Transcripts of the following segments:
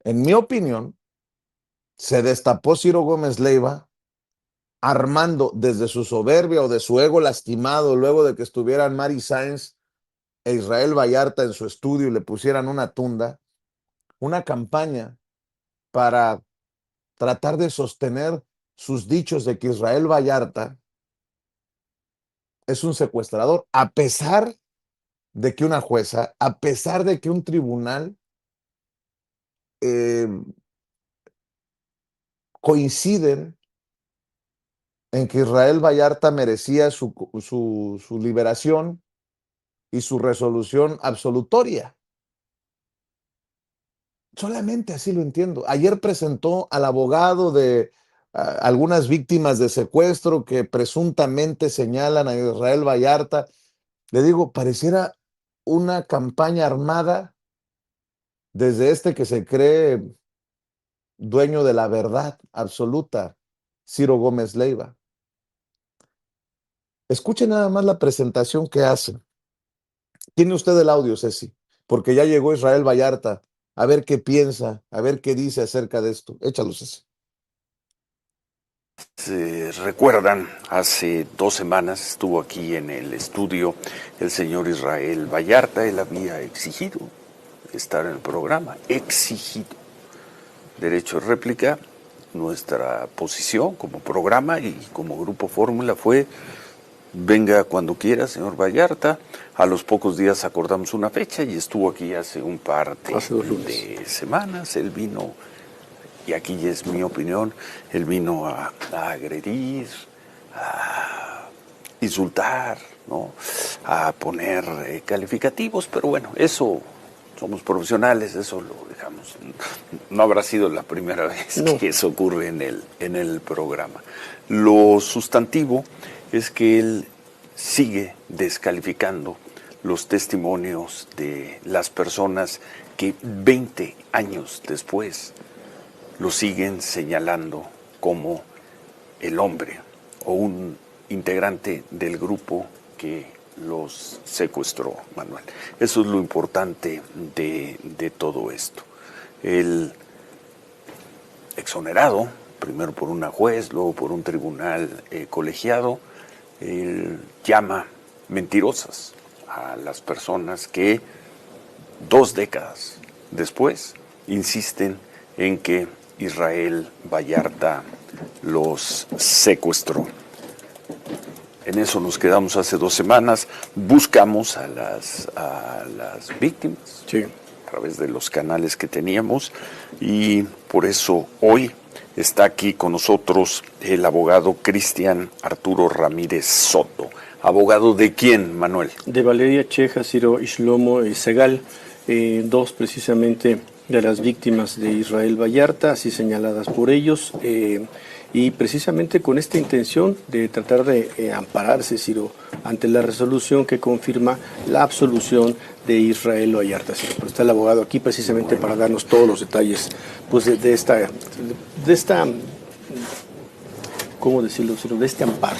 En mi opinión, se destapó Ciro Gómez Leiva armando desde su soberbia o de su ego lastimado, luego de que estuvieran Mari Sáenz e Israel Vallarta en su estudio y le pusieran una tunda, una campaña para tratar de sostener sus dichos de que Israel Vallarta es un secuestrador, a pesar de que una jueza, a pesar de que un tribunal eh, coinciden en que Israel Vallarta merecía su liberación y su resolución absolutoria. Solamente así lo entiendo. Ayer presentó al abogado de algunas víctimas de secuestro que presuntamente señalan a Israel Vallarta. Le digo, pareciera una campaña armada desde este que se cree dueño de la verdad absoluta, Ciro Gómez Leiva. Escuche nada más la presentación que hace. Tiene usted el audio, Ceci, porque ya llegó Israel Vallarta. A ver qué piensa, a ver qué dice acerca de esto. Échalo, Ceci. Se recuerdan, hace 2 semanas estuvo aquí en el estudio el señor Israel Vallarta. Él había exigido estar en el programa, exigido derecho de réplica. Nuestra posición como programa y como Grupo Fórmula fue: venga cuando quiera, señor Vallarta. A los pocos días acordamos una fecha y estuvo aquí hace un par de semanas. Él vino, y aquí es mi opinión, él vino a agredir, a insultar, ¿no?, a poner calificativos, pero bueno, eso, somos profesionales, eso lo dejamos. No habrá sido la primera vez que eso ocurre en el programa. Lo sustantivo es que él sigue descalificando los testimonios de las personas que 20 años después lo siguen señalando como el hombre o un integrante del grupo que los secuestró, Manuel. Eso es lo importante de todo esto. El exonerado, primero por una juez, luego por un tribunal colegiado, él llama mentirosas a las personas que 2 décadas después insisten en que Israel Vallarta los secuestró. En eso nos quedamos hace 2 semanas. Buscamos a las víctimas, sí, a través de los canales que teníamos, y por eso hoy está aquí con nosotros el abogado Cristian Arturo Ramírez Soto. ¿Abogado de quién, Manuel? De Valeria Cheja, Ciro y Shlomo Segal, 2 precisamente de las víctimas de Israel Vallarta, así señaladas por ellos, y precisamente con esta intención de tratar de ampararse, Ciro, ante la resolución que confirma la absolución de Israel Vallarta, Ciro. Pero está el abogado aquí precisamente para darnos todos los detalles pues, de esta, ¿cómo decirlo, Ciro?, de este amparo.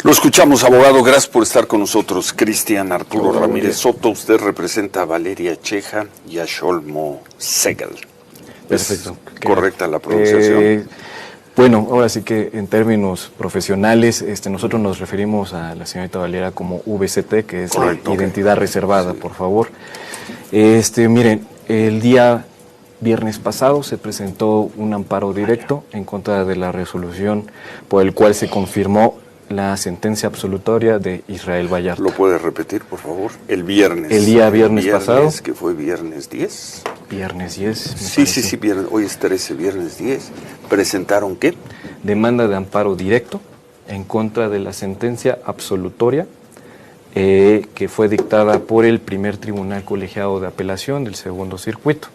Lo escuchamos, abogado. Gracias por estar con nosotros. Cristian Arturo Ramírez Soto, usted representa a Valeria Cheja y a Shlomo Segal. Perfecto. ¿Es correcta la pronunciación? Bueno, ahora sí que en términos profesionales, nosotros nos referimos a la señorita Valeria como VCT, que es correcto, identidad reservada, sí, por favor. Miren, el día viernes pasado se presentó un amparo directo en contra de la resolución por el cual se confirmó la sentencia absolutoria de Israel Vallarta. ¿Lo puede repetir, por favor? El viernes. El día viernes pasado. Que fue viernes 10. Viernes 10. Sí, viernes, hoy es 13, viernes 10. ¿Presentaron qué? Demanda de amparo directo en contra de la sentencia absolutoria que fue dictada por el primer tribunal colegiado de apelación del segundo circuito.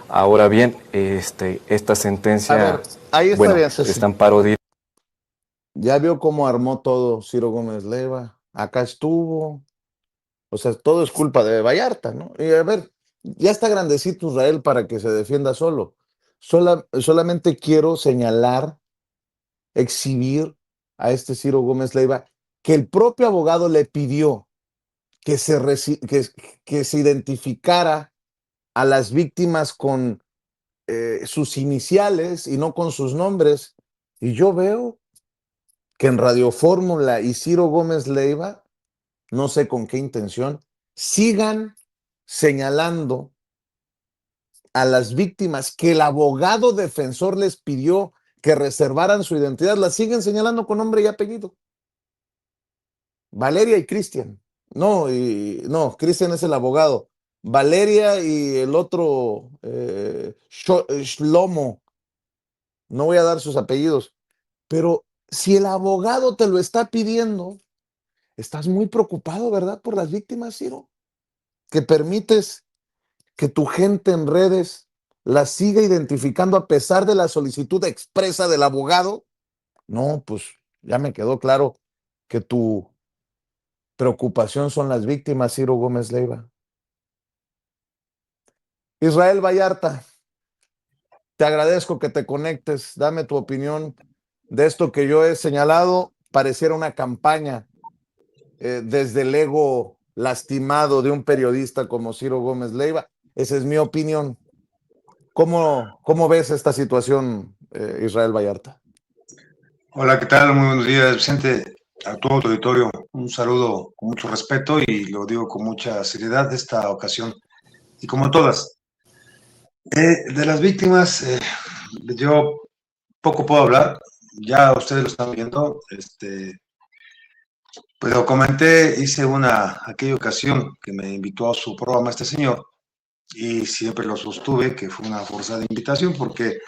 Ahora bien, esta sentencia, a ver, ahí está, bien, este amparo directo. Ya vio cómo armó todo Ciro Gómez Leiva. Acá estuvo. O sea, todo es culpa de Vallarta, ¿no? Y a ver, ya está grandecito Israel para que se defienda solo. Solamente quiero señalar, exhibir a este Ciro Gómez Leiva que el propio abogado le pidió que se identificara a las víctimas con sus iniciales y no con sus nombres. Y yo veo que en Radio Fórmula y Ciro Gómez Leiva, no sé con qué intención, sigan señalando a las víctimas que el abogado defensor les pidió que reservaran su identidad, las siguen señalando con nombre y apellido. Valeria y Cristian. No, Cristian es el abogado. Valeria y el otro, Shlomo. No voy a dar sus apellidos. Pero si el abogado te lo está pidiendo, estás muy preocupado, ¿verdad? Por las víctimas, Ciro. Que permites que tu gente en redes las siga identificando a pesar de la solicitud expresa del abogado. No, pues ya me quedó claro que tu preocupación son las víctimas, Ciro Gómez Leiva. Israel Vallarta, te agradezco que te conectes. Dame tu opinión de esto que yo he señalado. Pareciera una campaña desde el ego lastimado de un periodista como Ciro Gómez Leiva. Esa es mi opinión. ¿Cómo ves esta situación, Israel Vallarta? Hola, ¿qué tal? Muy buenos días, Vicente. A todo tu auditorio, un saludo con mucho respeto y lo digo con mucha seriedad de esta ocasión. Y como todas, de las víctimas, yo poco puedo hablar, ya ustedes lo están viendo, pues lo comenté, hice aquella ocasión que me invitó a su programa este señor y siempre lo sostuve que fue una forzada invitación porque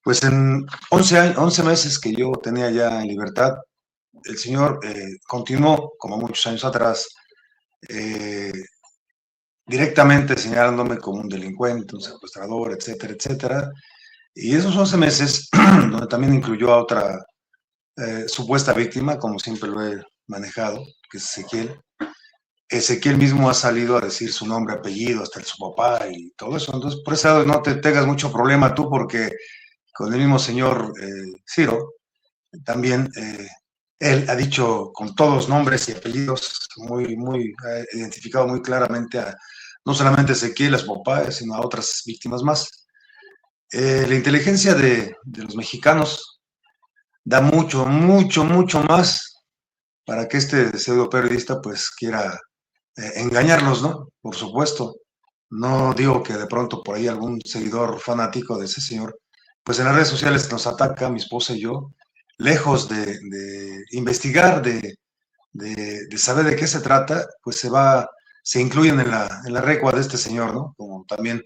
pues en 11 meses que yo tenía ya en libertad, el señor continuó, como muchos años atrás, directamente señalándome como un delincuente, un secuestrador, etcétera, etcétera. Y esos 11 meses, donde también incluyó a otra supuesta víctima, como siempre lo he manejado, que es Ezequiel. Ezequiel mismo ha salido a decir su nombre, apellido, hasta el su papá y todo eso. Entonces, por ese lado no te tengas mucho problema tú, porque con el mismo señor Ciro, también él ha dicho con todos nombres y apellidos, muy identificado muy claramente a no solamente a Ezequiel, a su papá, sino a otras víctimas más. La inteligencia de los mexicanos da mucho más para que este pseudo periodista pues quiera engañarnos, ¿no? Por supuesto. No digo que de pronto por ahí algún seguidor fanático de ese señor, pues en las redes sociales nos ataca, mi esposa y yo, lejos de investigar, de saber de qué se trata, pues se incluyen en la recua de este señor, ¿no? Como también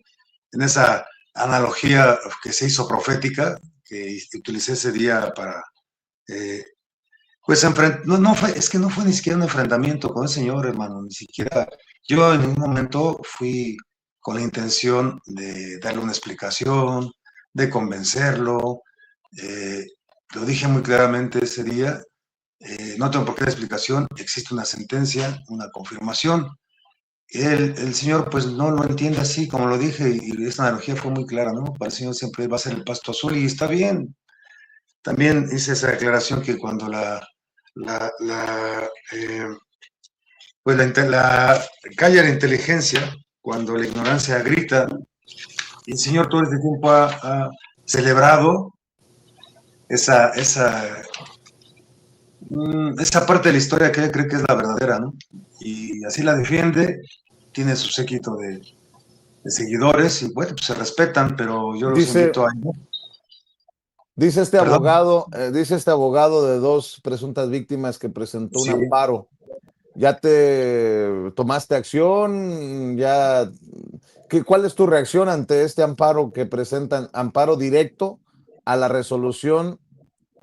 en esa analogía que se hizo profética, que utilicé ese día para, pues, es que no fue ni siquiera un enfrentamiento con el señor, hermano, ni siquiera, yo en ningún momento fui con la intención de darle una explicación, de convencerlo, lo dije muy claramente ese día, no tengo por qué dar explicación, existe una sentencia, una confirmación. El señor pues no lo entiende así como lo dije y esta analogía fue muy clara, ¿no? Para el señor siempre va a ser el pasto azul y está bien. También hice esa declaración que cuando calla la inteligencia, cuando la ignorancia grita, el señor todo este tiempo ha celebrado esa parte de la historia que él cree que es la verdadera, ¿no? Y así la defiende, tiene su séquito de seguidores y bueno, pues se respetan, pero yo los invito a... Dice este abogado de dos presuntas víctimas que presentó un amparo. ¿Ya te tomaste acción? ¿Cuál es tu reacción ante este amparo que presentan, amparo directo a la resolución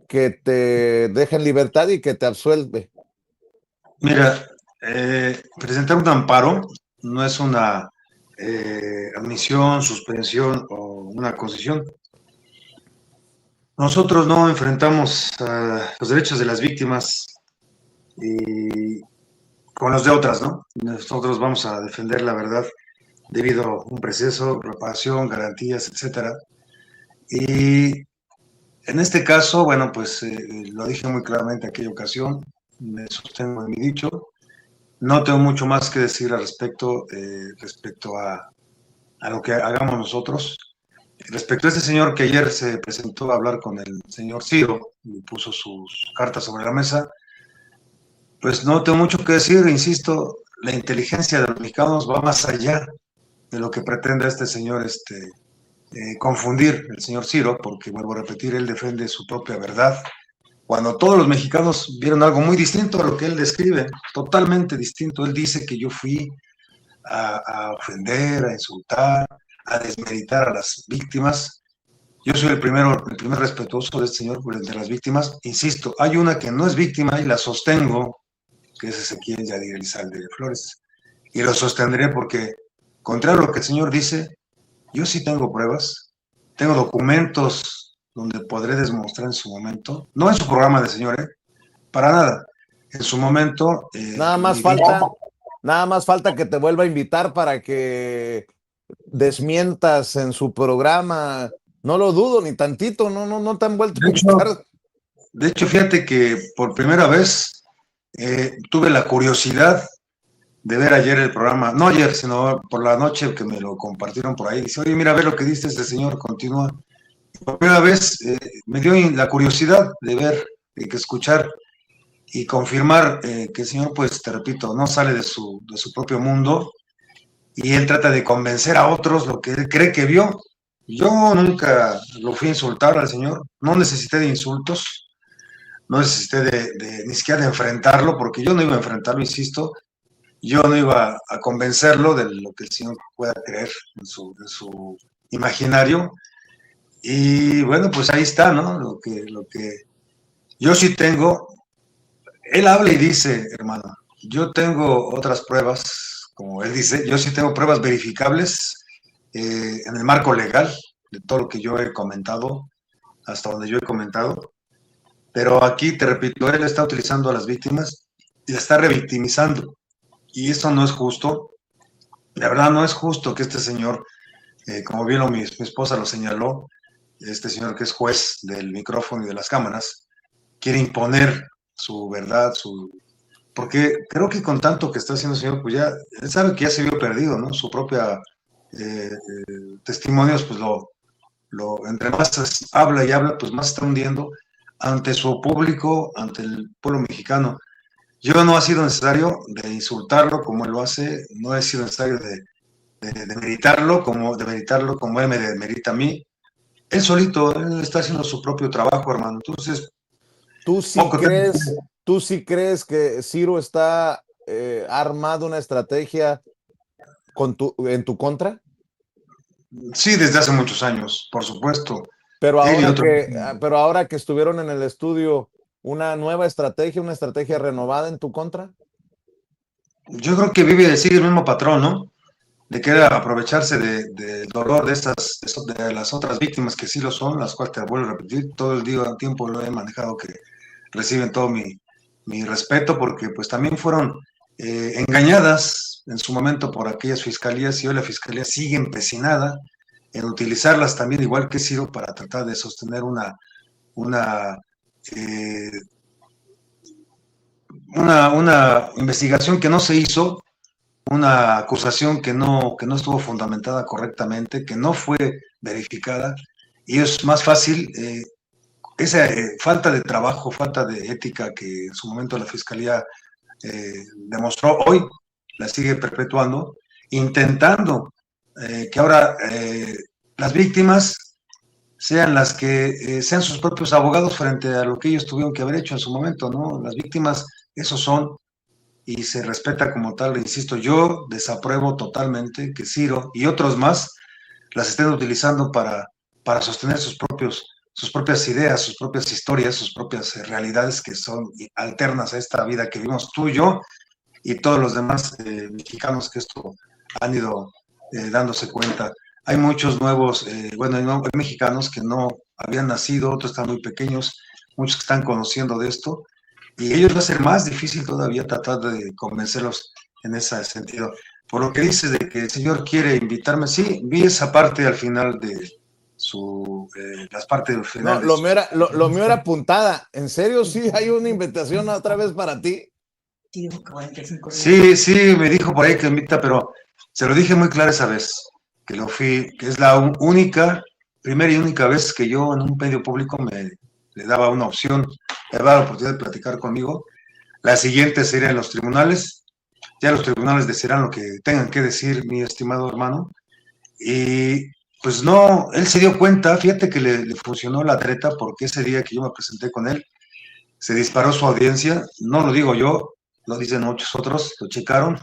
que te deja en libertad y que te absuelve? Mira, presentar un amparo no es una admisión, suspensión o una concesión. Nosotros no enfrentamos los derechos de las víctimas con los de otras, ¿no? Nosotros vamos a defender la verdad debido a un proceso, reparación, garantías, etcétera. Y en este caso, bueno, pues lo dije muy claramente en aquella ocasión, me sostengo en mi dicho, no tengo mucho más que decir al respecto, respecto a a lo que hagamos nosotros. Respecto a este señor que ayer se presentó a hablar con el señor Ciro y puso sus cartas sobre la mesa, pues no tengo mucho que decir, insisto, la inteligencia de los mexicanos va más allá de lo que pretende este señor confundir, el señor Ciro, porque vuelvo a repetir, él defiende su propia verdad, cuando todos los mexicanos vieron algo muy distinto a lo que él describe, totalmente distinto. Él dice que yo fui a ofender, a insultar, a desmeritar a las víctimas. Yo soy el primer respetuoso de este señor, de las víctimas. Insisto, hay una que no es víctima y la sostengo, que es Ezequiel Yadir Elizalde de Flores. Y lo sostendré porque, contrario a lo que el señor dice, yo sí tengo pruebas, tengo documentos donde podré demostrar en su momento, no en su programa de señor, para nada. En su momento... Nada más falta que te vuelva a invitar para que desmientas en su programa. No lo dudo ni tantito, no te han vuelto a invitar. De hecho, fíjate que por primera vez tuve la curiosidad de ver ayer el programa, no ayer, sino por la noche que me lo compartieron por ahí. Dice, oye, mira, a ver lo que dice este señor, continúa. Por primera vez me dio la curiosidad de ver, de escuchar y confirmar que el señor, pues te repito, no sale de su propio mundo y él trata de convencer a otros lo que él cree que vio. Yo nunca lo fui a insultar al señor, no necesité de insultos, no necesité ni siquiera de enfrentarlo, porque yo no iba a enfrentarlo, insisto, yo no iba a convencerlo de lo que el señor pueda creer en su imaginario. Y bueno, pues ahí está, ¿no? Lo que yo sí tengo, él habla y dice, hermano, yo tengo otras pruebas, como él dice, yo sí tengo pruebas verificables en el marco legal de todo lo que yo he comentado, hasta donde yo he comentado, pero aquí, te repito, él está utilizando a las víctimas y la está revictimizando, y eso no es justo. La verdad no es justo que este señor, como bien mi esposa lo señaló, este señor que es juez del micrófono y de las cámaras, quiere imponer su verdad, porque creo que con tanto que está haciendo el señor, pues ya, él sabe que ya se vio perdido, ¿no? Su propia testimonios, pues entre más habla y habla, pues más está hundiendo ante su público, ante el pueblo mexicano. Yo no ha sido necesario de insultarlo como él lo hace, no ha sido necesario de meritarlo como él me demerita a mí. Él solito, él está haciendo su propio trabajo, hermano. Entonces, ¿Tú sí crees que Ciro está armado una estrategia en tu contra? Sí, desde hace muchos años, por supuesto. Pero ahora que estuvieron en el estudio, ¿una nueva estrategia, una estrategia renovada en tu contra? Yo creo que sigue el mismo patrón, ¿no? De querer aprovecharse del dolor de las otras víctimas que sí lo son, las cuales te vuelvo a repetir, todo el día, tiempo lo he manejado, que reciben todo mi respeto, porque pues también fueron engañadas en su momento por aquellas fiscalías, y hoy la fiscalía sigue empecinada en utilizarlas también, igual que Ciro, para tratar de sostener una investigación que no se hizo, una acusación que no estuvo fundamentada correctamente, que no fue verificada, y es más fácil esa falta de trabajo, falta de ética que en su momento la Fiscalía demostró, hoy la sigue perpetuando, intentando que ahora las víctimas sean las que sean sus propios abogados frente a lo que ellos tuvieron que haber hecho en su momento, ¿no? Las víctimas, esos son, y se respeta como tal. Insisto, yo desapruebo totalmente que Ciro y otros más las estén utilizando para sostener sus propias ideas, sus propias historias, sus propias realidades que son alternas a esta vida que vivimos tú y yo y todos los demás mexicanos que esto han ido dándose cuenta. Hay muchos nuevos, hay mexicanos que no habían nacido, otros están muy pequeños, muchos que están conociendo de esto, y ellos va a ser más difícil todavía tratar de convencerlos en ese sentido. Por lo que dices de que el señor quiere invitarme, sí, vi esa parte al final de las partes del final. No, lo mío era puntada. ¿En serio sí hay una invitación otra vez para ti? Sí, me dijo por ahí que invita, pero se lo dije muy claro esa vez. que es la primera y única vez que yo en un medio público le daba una opción, le daba la oportunidad de platicar conmigo. La siguiente sería en los tribunales. Ya los tribunales decidirán lo que tengan que decir, mi estimado hermano. Y pues no, él se dio cuenta, fíjate que le funcionó la treta, porque ese día que yo me presenté con él, se disparó su audiencia. No lo digo yo, lo dicen muchos otros, lo checaron.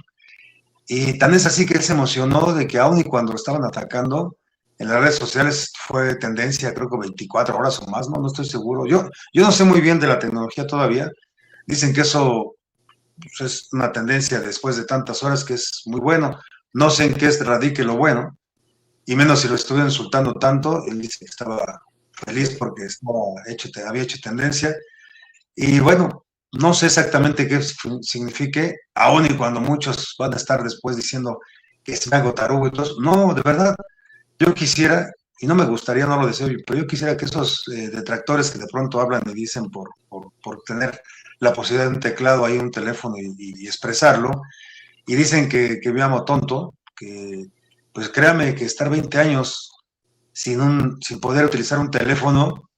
Y tan es así que él se emocionó de que aún y cuando lo estaban atacando, en las redes sociales fue tendencia, creo que 24 horas o más, no estoy seguro. Yo no sé muy bien de la tecnología todavía. Dicen que eso pues, es una tendencia después de tantas horas que es muy bueno. No sé en qué radique lo bueno, y menos si lo estuve insultando tanto. Él dice que estaba feliz porque había hecho tendencia. Y bueno, no sé exactamente qué signifique, aun y cuando muchos van a estar después diciendo que se me hago tarugo y todo eso. No, de verdad, yo quisiera, y no me gustaría, no lo deseo, pero yo quisiera que esos detractores que de pronto hablan y dicen por tener la posibilidad de un teclado ahí, un teléfono y expresarlo, y dicen que me llamo tonto, que pues créame que estar 20 años sin poder utilizar un teléfono,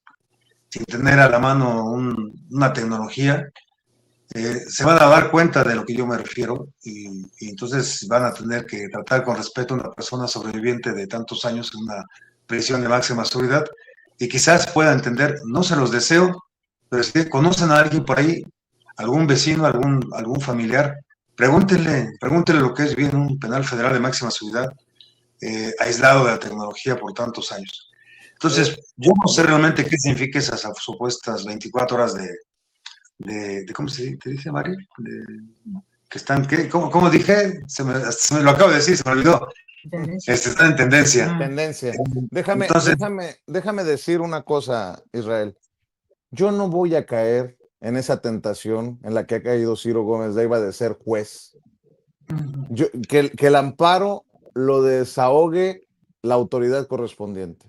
sin tener a la mano una tecnología, se van a dar cuenta de lo que yo me refiero, y entonces van a tener que tratar con respeto a una persona sobreviviente de tantos años en una prisión de máxima seguridad, y quizás pueda entender. No se los deseo, pero si conocen a alguien por ahí, algún vecino, algún familiar, pregúntenle lo que es vivir en un penal federal de máxima seguridad, aislado de la tecnología por tantos años. Entonces, yo no sé realmente qué significa esas supuestas 24 horas de ¿cómo se dice, Mario? Que están, ¿cómo dije? Se me lo acabo de decir, se me olvidó. Están en tendencia. Tendencia. Déjame, Entonces, déjame decir una cosa, Israel. Yo no voy a caer en esa tentación en la que ha caído Ciro Gómez Leiva de ser juez. Que el amparo lo desahogue la autoridad correspondiente.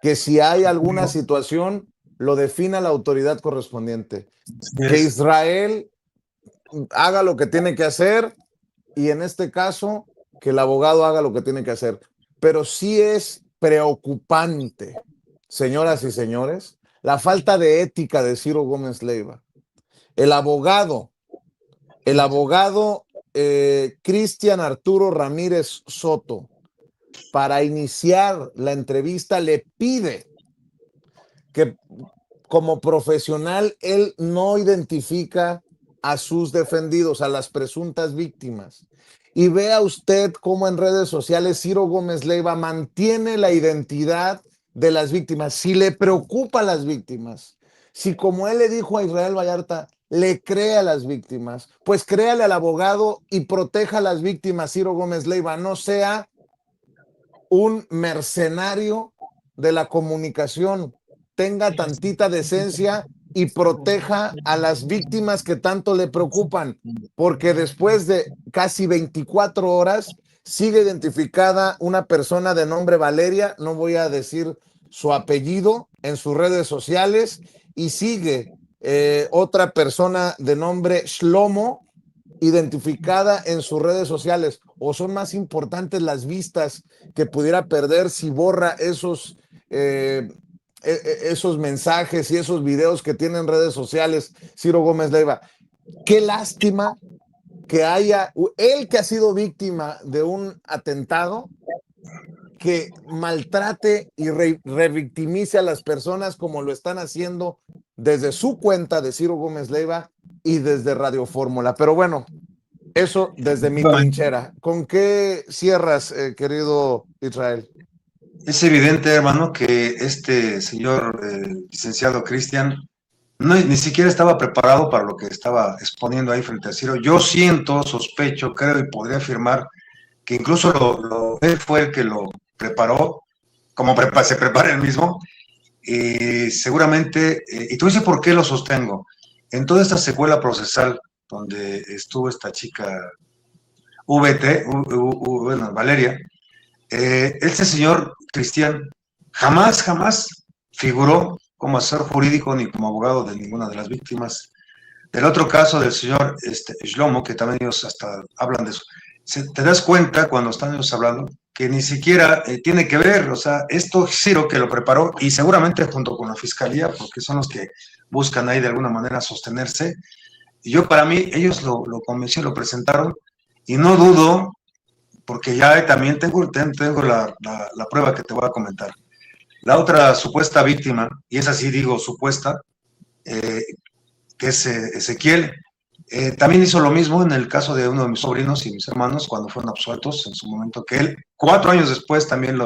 Que si hay alguna situación, lo defina la autoridad correspondiente. Que Israel haga lo que tiene que hacer, y en este caso, que el abogado haga lo que tiene que hacer. Pero sí es preocupante, señoras y señores, la falta de ética de Ciro Gómez Leiva. El abogado Cristian Arturo Ramírez Soto, para iniciar la entrevista, le pide que como profesional él no identifica a sus defendidos, a las presuntas víctimas. Y vea usted cómo en redes sociales Ciro Gómez Leiva mantiene la identidad de las víctimas. Si le preocupa a las víctimas, si como él le dijo a Israel Vallarta, le cree a las víctimas, pues créale al abogado y proteja a las víctimas. Ciro Gómez Leiva, no sea un mercenario de la comunicación, tenga tantita decencia y proteja a las víctimas que tanto le preocupan, porque después de casi 24 horas sigue identificada una persona de nombre Valeria, no voy a decir su apellido, en sus redes sociales, y sigue otra persona de nombre Shlomo, identificada en sus redes sociales. ¿O son más importantes las vistas que pudiera perder si borra esos mensajes y esos videos que tienen redes sociales Ciro Gómez Leiva? Qué lástima que haya él, que ha sido víctima de un atentado, que maltrate y revictimice a las personas como lo están haciendo desde su cuenta de Ciro Gómez Leiva y desde Radio Fórmula. Pero bueno, eso desde mi trinchera. ¿Con qué cierras, querido Israel? Es evidente, hermano, que este señor licenciado Cristian ni siquiera estaba preparado para lo que estaba exponiendo ahí frente a Ciro. Yo siento, sospecho, creo y podría afirmar que incluso él fue el que lo preparó, como se prepara él mismo, y seguramente, y tú dices por qué lo sostengo. En toda esta secuela procesal donde estuvo esta chica bueno, Valeria, este señor Cristian jamás figuró como asesor jurídico ni como abogado de ninguna de las víctimas. Del otro caso del señor Shlomo, que también ellos hasta hablan de eso, te das cuenta cuando están ellos hablando que ni siquiera tiene que ver, o sea, esto Ciro que lo preparó y seguramente junto con la fiscalía, porque son los que buscan ahí de alguna manera sostenerse, y yo para mí, ellos lo convencieron, lo presentaron, y no dudo, porque ya también tengo la prueba que te voy a comentar. La otra supuesta víctima, y es así digo supuesta, que es Ezequiel, también hizo lo mismo en el caso de uno de mis sobrinos y mis hermanos cuando fueron absueltos en su momento, que él 4 años después también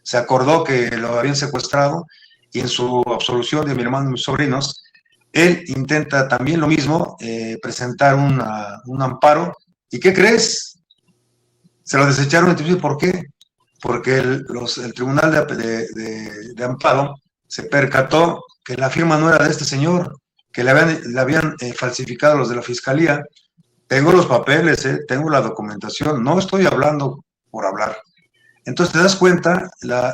se acordó que lo habían secuestrado, y en su absolución de mi hermano y mis sobrinos, él intenta también lo mismo, presentar un amparo. ¿Y qué crees? Se lo desecharon. ¿Por qué? Porque el tribunal de amparo se percató que la firma no era de este señor, que le habían falsificado los de la fiscalía. Tengo los papeles, tengo la documentación, no estoy hablando por hablar. Entonces te das cuenta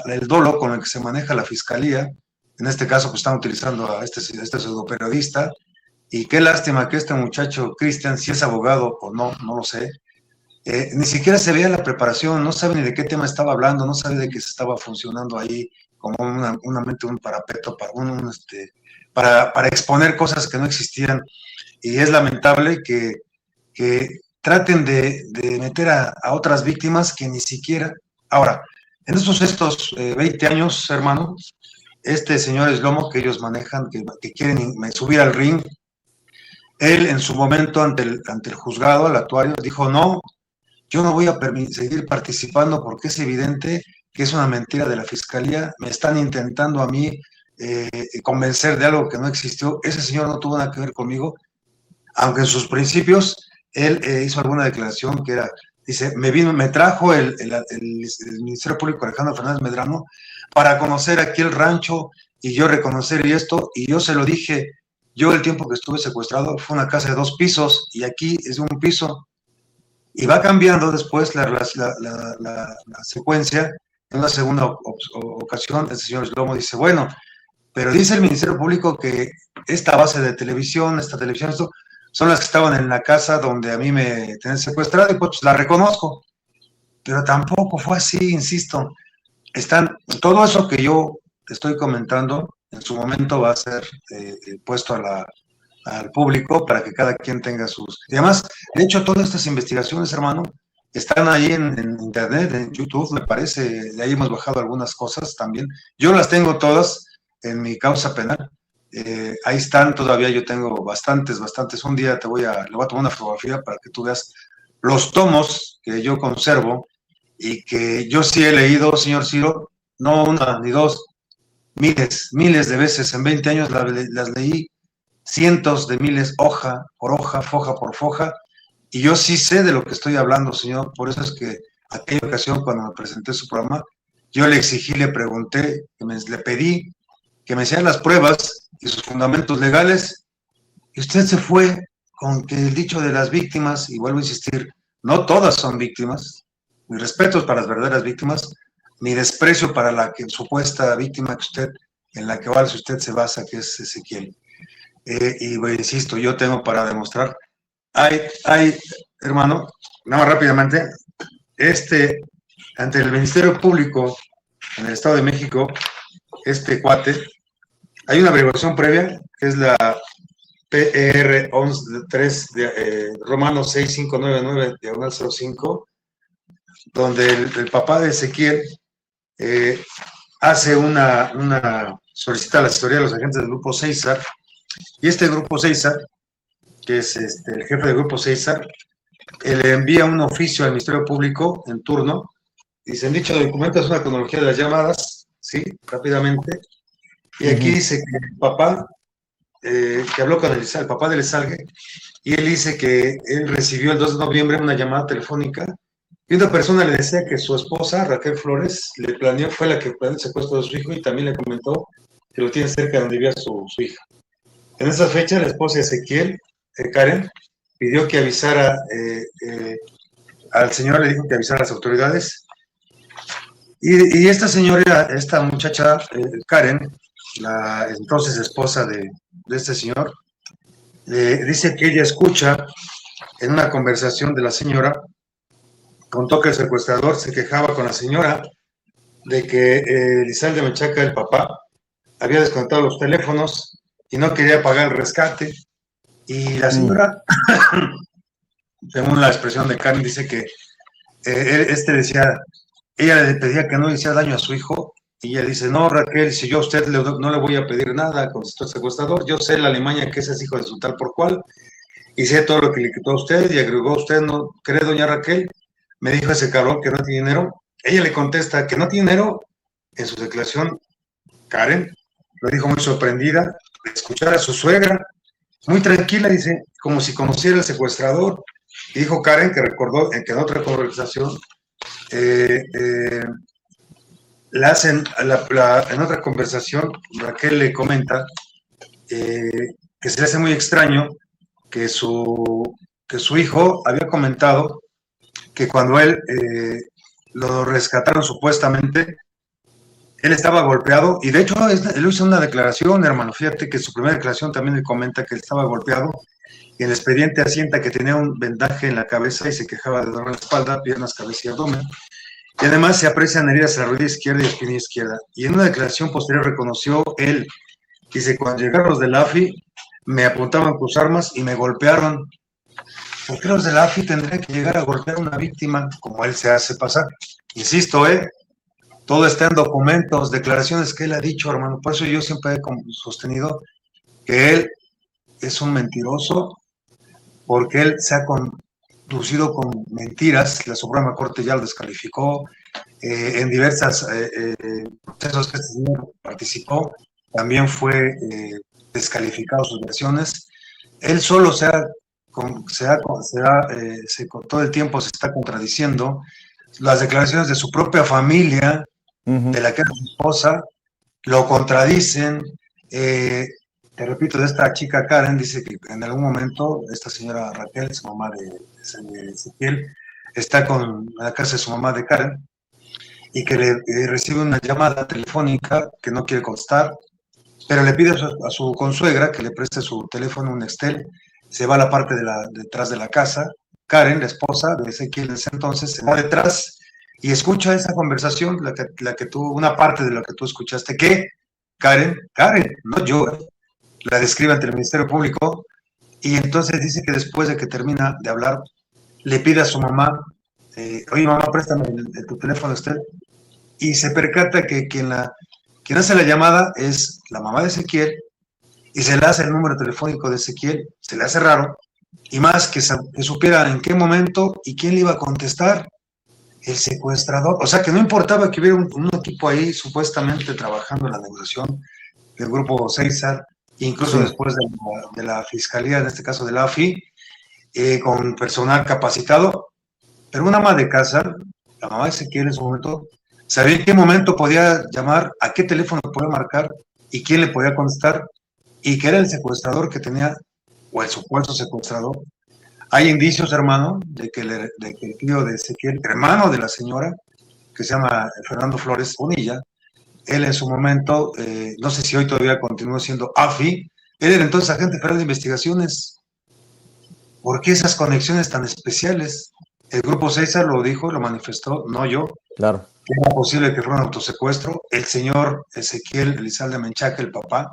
el dolo con el que se maneja la fiscalía. En este caso, pues están utilizando a este pseudoperiodista, y qué lástima que este muchacho, Cristian, si es abogado o no, no lo sé, ni siquiera se veía la preparación, no sabe ni de qué tema estaba hablando, no sabe de que se estaba funcionando ahí como un parapeto para exponer cosas que no existían, y es lamentable que traten de meter a otras víctimas que ni siquiera... Ahora, en estos 20 años, hermano, este señor Shlomo que ellos manejan, que quieren subir al ring, él en su momento ante el juzgado, al actuario, dijo, no, yo no voy a seguir participando porque es evidente que es una mentira de la fiscalía, me están intentando a mí convencer de algo que no existió. Ese señor no tuvo nada que ver conmigo, aunque en sus principios él hizo alguna declaración que era, dice, me trajo el Ministerio Público Alejandro Fernández Medrano para conocer aquí el rancho y yo reconocer y yo se lo dije, yo el tiempo que estuve secuestrado fue una casa de 2 pisos y aquí es de 1 piso, y va cambiando después la secuencia. En una segunda ocasión el señor Shlomo dice, bueno, pero dice el Ministerio Público que esta base de televisión, esto, son las que estaban en la casa donde a mí me tenían secuestrado, y pues la reconozco. Pero tampoco fue así, insisto. Todo eso que yo estoy comentando, en su momento va a ser puesto al público para que cada quien tenga sus... Y además, de hecho, todas estas investigaciones, hermano, están ahí en internet, en YouTube, me parece, de ahí hemos bajado algunas cosas también. Yo las tengo todas en mi causa penal. Ahí están todavía, yo tengo bastantes. Un día le voy a tomar una fotografía para que tú veas los tomos que yo conservo y que yo sí he leído, señor Ciro, no una ni dos, miles de veces. En 20 años las leí cientos de miles, hoja por hoja, foja por foja, y yo sí sé de lo que estoy hablando, señor. Por eso es que aquella ocasión cuando me presenté su programa, yo le exigí, le pregunté, le pedí que me hicieran las pruebas y sus fundamentos legales, y usted se fue con que el dicho de las víctimas, y vuelvo a insistir, no todas son víctimas, mis respetos para las verdaderas víctimas, mi desprecio para la supuesta víctima en la que usted se basa, que es Ezequiel. Y bueno, insisto, yo tengo para demostrar, hermano, nada más rápidamente, ante el Ministerio Público en el Estado de México, este cuate, hay una averiguación previa, que es la PR 11.3 de Romano 6599, diagonal 05, donde el papá de Ezequiel solicita la asesoría de los agentes del Grupo César, y este Grupo César, que es el jefe del Grupo César, le envía un oficio al Ministerio Público en turno. Dice, en dicho documento es una cronología de las llamadas, ¿sí? Rápidamente. Y aquí dice que el papá, que habló con el papá de Elizalde, y él dice que él recibió el 2 de noviembre una llamada telefónica, y una persona le decía que su esposa, Raquel Flores, fue la que planeó el secuestro de su hijo, y también le comentó que lo tiene cerca de donde vivía su hija. En esa fecha, la esposa de Ezequiel, Karen, pidió que avisara al señor, le dijo que avisara a las autoridades. Y esta muchacha, Karen, la entonces esposa de este señor, dice que ella escucha en una conversación de la señora contó que el secuestrador se quejaba con la señora de que Elizalde Menchaca, el papá, había desconectado los teléfonos y no quería pagar el rescate. Y la señora, según la expresión de Karen, dice que ella le pedía que no le hiciera daño a su hijo. Y ella dice, no, Raquel, si yo a usted no le voy a pedir nada, contestó el secuestrador, yo sé la alimaña que ese es hijo de su tal por cual, y sé todo lo que le quitó a usted, y agregó, usted no cree, doña Raquel, me dijo ese cabrón que no tiene dinero. Ella le contesta que no tiene dinero. En su declaración, Karen lo dijo muy sorprendida de escuchar a su suegra, muy tranquila, dice, como si conociera al secuestrador. Y dijo Karen que recordó que en otra conversación en otra conversación, Raquel le comenta que se le hace muy extraño que su hijo había comentado que cuando él lo rescataron supuestamente, él estaba golpeado, y de hecho él hizo una declaración, hermano, fíjate que su primera declaración también le comenta que él estaba golpeado, y el expediente asienta que tenía un vendaje en la cabeza y se quejaba de dolor en la espalda, piernas, cabeza y abdomen. Y además se aprecian heridas en la rodilla izquierda y espina izquierda. Y en una declaración posterior reconoció él, dice, cuando llegaron los del AFI, me apuntaban con sus armas y me golpearon. ¿Por qué los del AFI tendrían que llegar a golpear a una víctima como él se hace pasar? Insisto, todo está en documentos, declaraciones que él ha dicho, hermano. Por eso yo siempre he sostenido que él es un mentiroso, porque él se ha conducido con mentiras. La Suprema Corte ya lo descalificó. En diversos procesos que este señor participó, también fue descalificado sus versiones. Él solo todo el tiempo se está contradiciendo. Las declaraciones de su propia familia, de la que era su esposa, lo contradicen. Te repito, de esta chica Karen, dice que en algún momento esta señora Raquel, su mamá de Ezequiel, está en la casa de su mamá de Karen, y que recibe una llamada telefónica que no quiere contestar, pero le pide a su consuegra que le preste su teléfono, un Nextel. Se va a la parte detrás de la casa. Karen, la esposa de Ezequiel en ese entonces, se va detrás y escucha esa conversación, una parte de lo que tú escuchaste, que Karen, no yo, la describe ante el Ministerio Público, y entonces dice que después de que termina de hablar, le pide a su mamá, oye mamá, préstame tu teléfono, Estel, y se percata que quien hace la llamada es la mamá de Ezequiel, y se le hace el número telefónico de Ezequiel, se le hace raro, y más que supiera en qué momento y quién le iba a contestar, el secuestrador. O sea que no importaba que hubiera un equipo ahí supuestamente trabajando en la negociación del grupo César, incluso después de la fiscalía, en este caso de la AFI, con personal capacitado, pero una ama de casa, la mamá de Ezequiel en su momento, sabía en qué momento podía llamar, a qué teléfono podía marcar y quién le podía contestar, y que era el secuestrador que tenía, o el supuesto secuestrador. Hay indicios, hermano, de que el tío de Ezequiel, hermano de la señora, que se llama Fernando Flores Bonilla, él en su momento, no sé si hoy todavía continúa siendo AFI, él era entonces agente federal de investigaciones. ¿Por qué esas conexiones tan especiales? El grupo César lo dijo, lo manifestó, no yo. Claro. Que era posible que fuera un autosecuestro. El señor Ezequiel Elizalde Menchaca, el papá,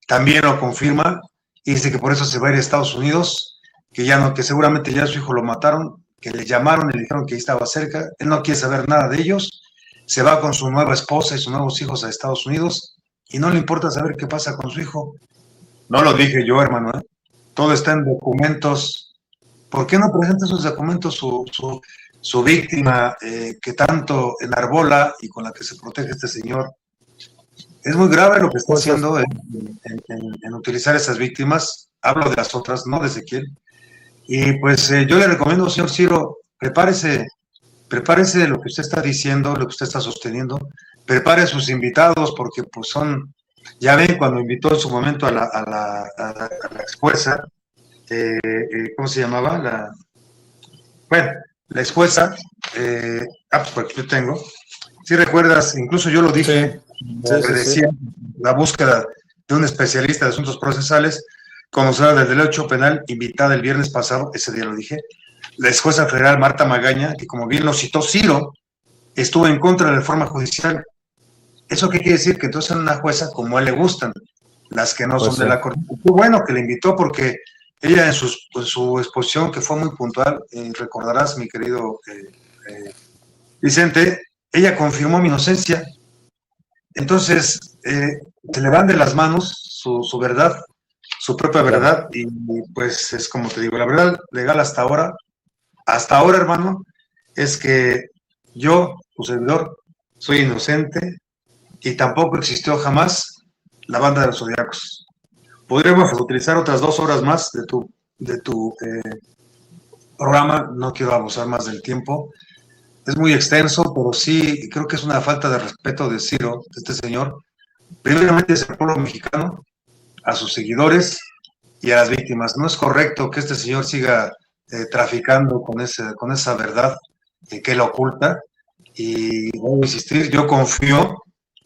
también lo confirma y dice que por eso se va a ir a Estados Unidos, que seguramente ya a su hijo lo mataron, que le llamaron y le dijeron que ahí estaba cerca. Él no quiere saber nada de ellos. Se va con su nueva esposa y sus nuevos hijos a Estados Unidos y no le importa saber qué pasa con su hijo. No lo dije yo, hermano, ¿eh? Todo está en documentos. ¿Por qué no presenta esos documentos su víctima que tanto enarbola y con la que se protege este señor? Es muy grave lo que está haciendo en utilizar esas víctimas. Hablo de las otras, no de Ezequiel. Y pues yo le recomiendo, señor Ciro, prepárese de lo que usted está diciendo, lo que usted está sosteniendo. Prepare a sus invitados, porque pues ya ven, cuando invitó en su momento a la ex jueza, ¿cómo se llamaba? La ex jueza, pues porque yo tengo, si recuerdas, incluso yo lo dije, decía, la búsqueda de un especialista de asuntos procesales, conocedora del derecho penal, invitada el viernes pasado, ese día lo dije, la ex jueza federal Marta Magaña, que como bien lo citó Ciro, estuvo en contra de la reforma judicial. ¿Eso qué quiere decir? Que entonces es una jueza como a él le gustan, las que no Pues son de sí. la corte. Qué bueno que le invitó porque ella en su exposición, que fue muy puntual, recordarás, mi querido Vicente, ella confirmó mi inocencia. Entonces, se le van de las manos su verdad, su propia Claro. verdad, y pues es como te digo, la verdad legal hasta ahora, hermano, es que yo, tu servidor, soy inocente y tampoco existió jamás la banda de los Zodiacos. Podríamos utilizar otras 2 horas más de tu programa, no quiero abusar más del tiempo. Es muy extenso, pero sí creo que es una falta de respeto de Ciro, de este señor, primeramente es el pueblo mexicano, a sus seguidores y a las víctimas. No es correcto que este señor siga traficando con esa verdad que él oculta. Y voy a insistir, yo confío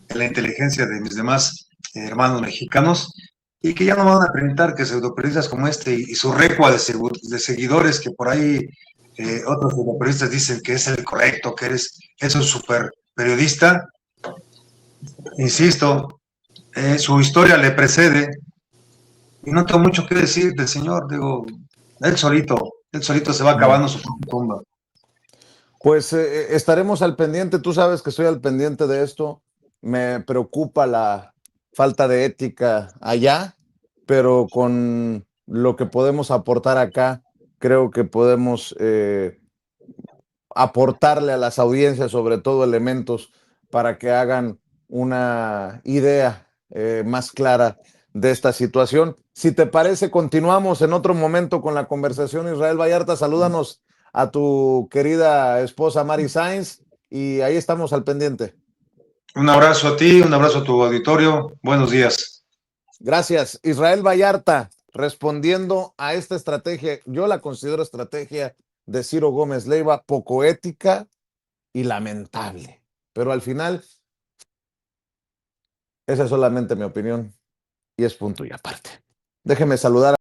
en la inteligencia de mis demás hermanos mexicanos y que ya no van a presentar que pseudoperiodistas como este y su recua de seguidores que por ahí otros pseudoperiodistas dicen que es el correcto, que es un super periodista. Insisto, su historia le precede y no tengo mucho que decir del señor, digo, él solito se va Mm. acabando su propia tumba. Pues estaremos al pendiente, tú sabes que estoy al pendiente de esto. Me preocupa la falta de ética allá, pero con lo que podemos aportar acá, creo que podemos aportarle a las audiencias, sobre todo elementos, para que hagan una idea más clara de esta situación. Si te parece, continuamos en otro momento con la conversación. Israel Vallarta, salúdanos a tu querida esposa Mari Sainz y ahí estamos al pendiente. Un abrazo a ti, un abrazo a tu auditorio, buenos días. Gracias. Israel Vallarta, respondiendo a esta estrategia, yo la considero estrategia de Ciro Gómez Leiva poco ética y lamentable. Pero al final, esa es solamente mi opinión y es punto y aparte. Déjeme saludar